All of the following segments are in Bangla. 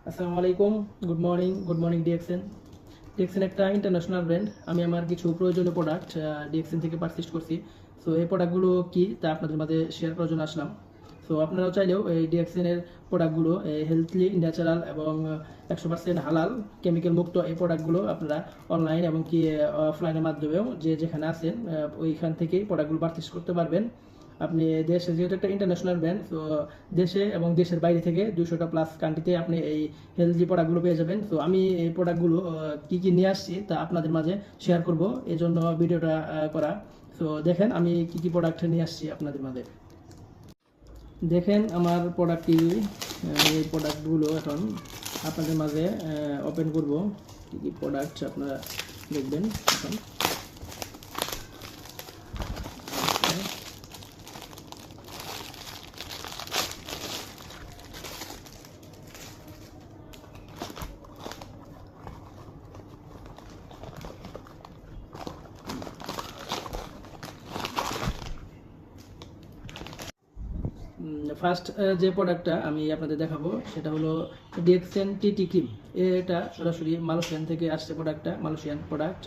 আসসালামু আলাইকুম, গুড মর্নিং ডিএক্সএন। ডিএক্সএন একটা ইন্টারন্যাশনাল ব্র্যান্ড। আমি আমার কিছু প্রয়োজনীয় প্রোডাক্ট ডিএক্সএন থেকে পারচেজ করছি। সো এই প্রোডাক্টগুলো কি তা আপনাদের মাঝে শেয়ার করার জন্য আসলাম। সো আপনারাও চাইলেও এই ডিএক্সএনের প্রোডাক্টগুলো হেলথলি, ন্যাচারাল এবং 100% হালাল, কেমিক্যাল মুক্ত এই প্রোডাক্টগুলো আপনারা অনলাইন এবং কি অফলাইনের মাধ্যমেও যে যেখানে আছেন ওইখান থেকেই প্রোডাক্টগুলো পারচেজ করতে পারবেন। আপনি দেশে যেহেতু একটা ইন্টারন্যাশনাল ব্র্যান্ড, তো দেশে এবং দেশের বাইরে থেকে 200টা প্লাস কান্ট্রিতে আপনি এই হেলথি প্রোডাক্টগুলো পেয়ে যাবেন। তো আমি এই প্রোডাক্টগুলো কী কী নিয়ে আসছি তা আপনাদের মাঝে শেয়ার করব, এই জন্য ভিডিওটা করা। তো দেখেন আমি কী কী প্রোডাক্ট নিয়ে আসছি আপনাদের মাঝে। দেখেন আমার প্রোডাক্টটি, এই প্রোডাক্টগুলো এখন আপনাদের মাঝে ওপেন করব। কী কী প্রোডাক্ট আপনারা দেখবেন এখন। ফার্স্ট যে প্রোডাক্টটা আমি আপনাদের দেখাবো সেটা হলো ডিএক্সএন টিটি ক্রিম। এটা সরাসরি মালয়েশিয়ান থেকে আসছে প্রোডাক্টটা, মালয়েশিয়ান প্রোডাক্ট।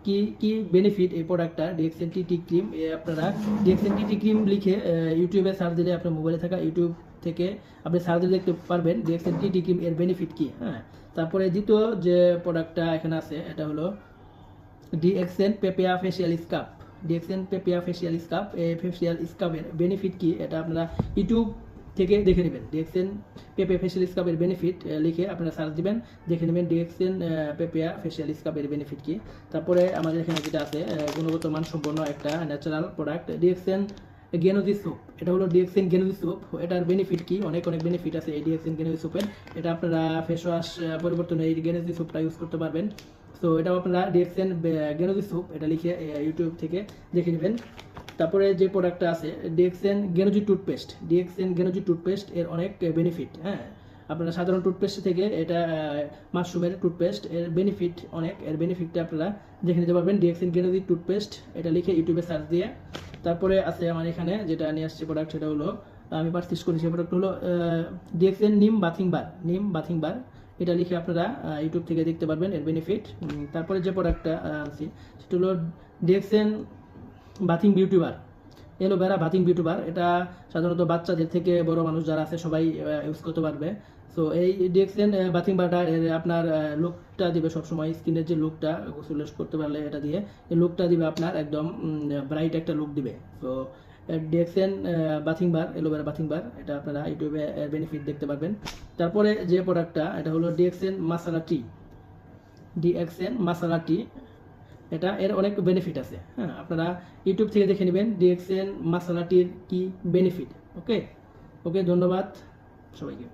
কি কি বেনিফিট এই প্রোডাক্টটা ডিএক্সএন টিটি ক্রিম, আপনারা ডিএক্সএন টিটি ক্রিম লিখে ইউটিউবে সার্চ দিলে, আপনার মোবাইলে থাকা ইউটিউব থেকে আপনি সার্চ দিলে দেখতে পারবেন ডিএক্সএন টিটি ক্রিম এর বেনিফিট কি। হ্যাঁ, তারপরে দ্বিতীয় যে প্রোডাক্টটা এখানে আছে এটা হলো ডিএক্সএন পেপিয়া ফেসিয়াল স্কাব। ডিএক্সএন পেপিয়া ফেসিয়াল স্কাব, এই ফেসিয়াল স্কাবের বেনিফিট কি এটা আপনারা ইউটিউব থেকে দেখে নেবেন। ডিএক্সএন পেপিয়া ফেসিয়াল স্কাবের বেনিফিট লিখে আপনারা সার্চ দিবেন, দেখে নেবেন ডিএক্সএন পেপিয়া ফেসিয়াল স্কাবের বেনিফিট কি। তারপরে আমাদের এখানে যেটা আছে গুণগত মানসম্পন্ন একটা ন্যাচারাল প্রোডাক্ট ডিএক্সএন গেনোজি স্যুপ। এটা হলো ডিএক্সএন গেনোজি স্যুপ। এটার বেনিফিট কি, অনেক বেনিফিট আছে এই ডিএক্সএন গেনোজি স্যুপের। এটা আপনারা ফেস ওয়াশ পরিবর্তনে এই গেনোজি স্যুপটা ইউজ করতে পারবেন। তো এটাও আপনারা ডিএক্সএন গেনোজি স্যুপ এটা লিখে ইউটিউব থেকে দেখে নেবেন। তারপরে যে প্রোডাক্টটা আছে ডিএক্সএন গেনোজি টুথপেস্ট। ডিএক্সএন গেনোজি টুথপেস্ট এর অনেক বেনিফিট। হ্যাঁ, আপনারা সাধারণ টুথপেস্ট থেকে এটা মাশরুমের টুথপেস্ট এর বেনিফিট অনেক, এর বেনিফিটটা আপনারা দেখে নিতে পারবেন ডিএক্সএন গেনোজি টুথপেস্ট এটা লিখে ইউটিউবে সার্চ দিয়ে। তারপরে আছে আমার এখানে যেটা নিয়ে আসছে প্রোডাক্ট, সেটা হলো আমি পারচেজ করেছি প্রোডাক্ট হলো ডিএক্সএন নিম বাথিং বার। নিম বাথিং বার এটা লিখে আপনারা ইউটিউব থেকে দেখতে পারবেন এর বেনিফিট। তারপরে যে প্রোডাক্টটা আনছি সেটা হলো ডিএক্সএন বাথিং বিউটি বার, এলোভেরা বাথিং বিউটি বার। এটা সাধারণত বাচ্চাদের থেকে বড় মানুষ যারা আছে সবাই ইউজ করতে পারবে। সো এই ডিএক্সএন বাথিং বারটা আপনার লুকটা দিবে সবসময়, স্কিনের যে লুকটা গোসল করতে পারলে এটা দিয়ে এই লুকটা দিবে আপনার একদম ব্রাইট একটা লুক দিবে। সো ডিএক্সএন বাথিং বার, এলোভেরা বাথিং বার, এটা আপনারা ইউটিউবে বেনিফিট দেখতে পারবেন। তারপরে যে প্রোডাক্টটা এটা হলো ডিএক্সএন মাসালা টি। ডিএক্সএন মাসালা টি এটা এর অনেক বেনিফিট আছে। হ্যাঁ, আপনারা ইউটিউব থেকে দেখে নেবেন ডিএক্সএন মাসালা টির কি বেনিফিট। ওকে ওকে, ধন্যবাদ সবাইকে।